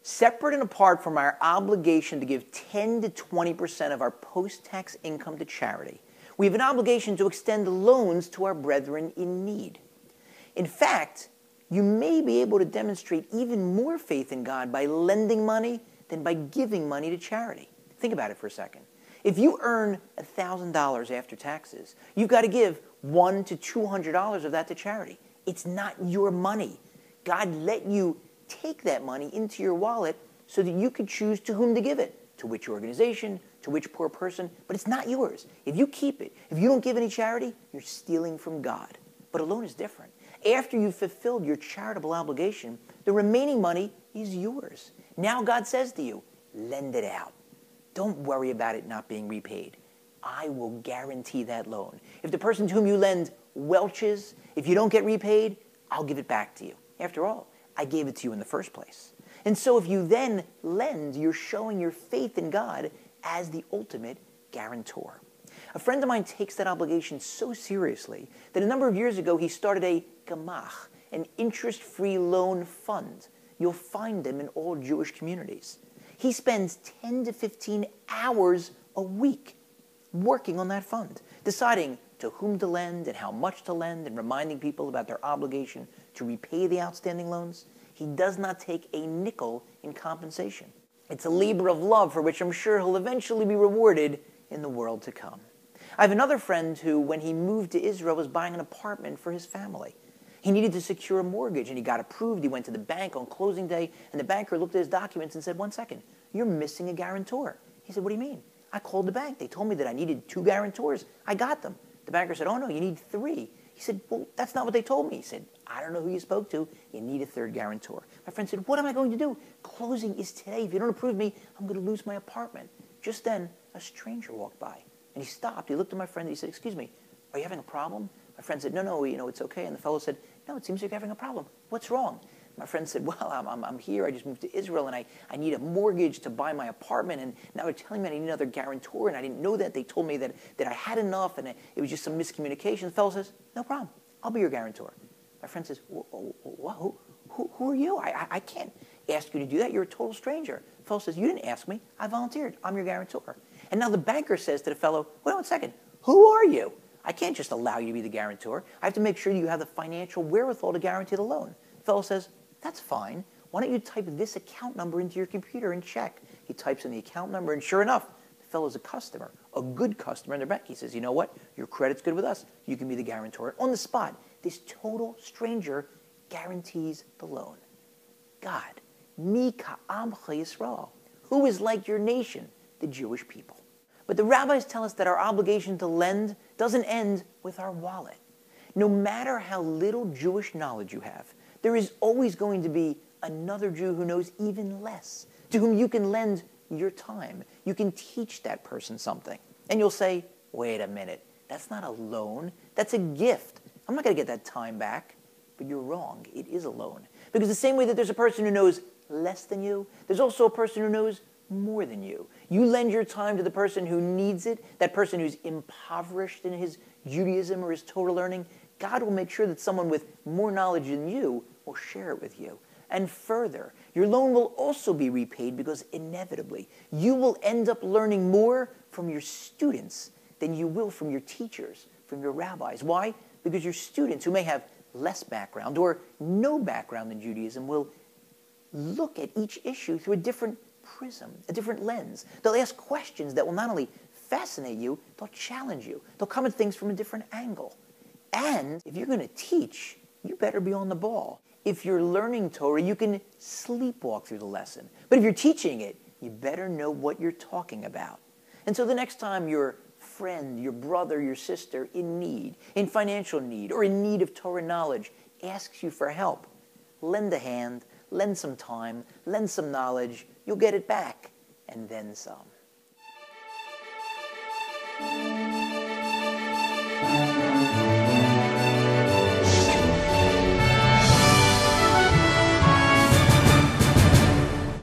Separate and apart from our obligation to give 10 to 20% of our post-tax income to charity, we have an obligation to extend loans to our brethren in need. In fact, you may be able to demonstrate even more faith in God by lending money than by giving money to charity. Think about it for a second. If you earn $1,000 after taxes, you've got to give $100 to $200 of that to charity. It's not your money. God let you take that money into your wallet so that you could choose to whom to give it, to which organization, to which poor person, but it's not yours. If you keep it, if you don't give any charity, you're stealing from God. But a loan is different. After you've fulfilled your charitable obligation, the remaining money is yours. Now God says to you, lend it out. Don't worry about it not being repaid. I will guarantee that loan. If the person to whom you lend welches, if you don't get repaid, I'll give it back to you. After all, I gave it to you in the first place. And so if you then lend, you're showing your faith in God as the ultimate guarantor. A friend of mine takes that obligation so seriously that a number of years ago he started a gemach, an interest-free loan fund. You'll find them in all Jewish communities. He spends 10 to 15 hours a week working on that fund, deciding to whom to lend and how much to lend and reminding people about their obligation to repay the outstanding loans. He does not take a nickel in compensation. It's a labor of love for which I'm sure he'll eventually be rewarded in the world to come. I have another friend who, when he moved to Israel, was buying an apartment for his family. He needed to secure a mortgage, and he got approved. He went to the bank on closing day, and the banker looked at his documents and said, "1 second, you're missing a guarantor." He said, "What do you mean?" "I called the bank. They told me that I needed 2 guarantors. I got them." The banker said, "Oh, no, you need 3. He said, "Well, that's not what they told me." He said, "I don't know who you spoke to. You need a 3rd guarantor." My friend said, "What am I going to do? Closing is today. If you don't approve me, I'm going to lose my apartment." Just then, a stranger walked by, and he stopped. He looked at my friend, and he said, "Excuse me, are you having a problem?" My friend said, No, it's okay." And the fellow said, "No, it seems like you're having a problem. What's wrong?" My friend said, "Well, I'm here. I just moved to Israel, and I need a mortgage to buy my apartment, and now they're telling me I need another guarantor, and I didn't know that. They told me that I had enough, and it was just some miscommunication." The fellow says, "No problem. I'll be your guarantor." My friend says, Who are you? I can't ask you to do that. You're a total stranger." The fellow says, "You didn't ask me. I volunteered. I'm your guarantor." And now the banker says to the fellow, "Wait 1 second. Who are you? I can't just allow you to be the guarantor. I have to make sure you have the financial wherewithal to guarantee the loan." The fellow says, "That's fine. Why don't you type this account number into your computer and check?" He types in the account number, and sure enough, the fellow's a customer, a good customer in their bank. He says, "You know what? Your credit's good with us. You can be the guarantor." On the spot, this total stranger guarantees the loan. God, Mi ka'amcha Yisrael, who is like your nation, the Jewish people. But the rabbis tell us that our obligation to lend doesn't end with our wallet. No matter how little Jewish knowledge you have, there is always going to be another Jew who knows even less, to whom you can lend your time. You can teach that person something. And you'll say, "Wait a minute, that's not a loan, that's a gift. I'm not going to get that time back." But you're wrong. It is a loan. Because the same way that there's a person who knows less than you, there's also a person who knows more than you. You lend your time to the person who needs it, that person who's impoverished in his Judaism or his Torah learning. God will make sure that someone with more knowledge than you will share it with you. And further, your loan will also be repaid because inevitably you will end up learning more from your students than you will from your teachers, from your rabbis. Why? Because your students, who may have less background or no background in Judaism, will look at each issue through a different prism, a different lens. They'll ask questions that will not only fascinate you, they'll challenge you. They'll come at things from a different angle. And if you're going to teach, you better be on the ball. If you're learning Torah, you can sleepwalk through the lesson. But if you're teaching it, you better know what you're talking about. And so the next time your friend, your brother, your sister in need, in financial need, or in need of Torah knowledge asks you for help, lend a hand, lend some time, lend some knowledge. You'll get it back, and then some.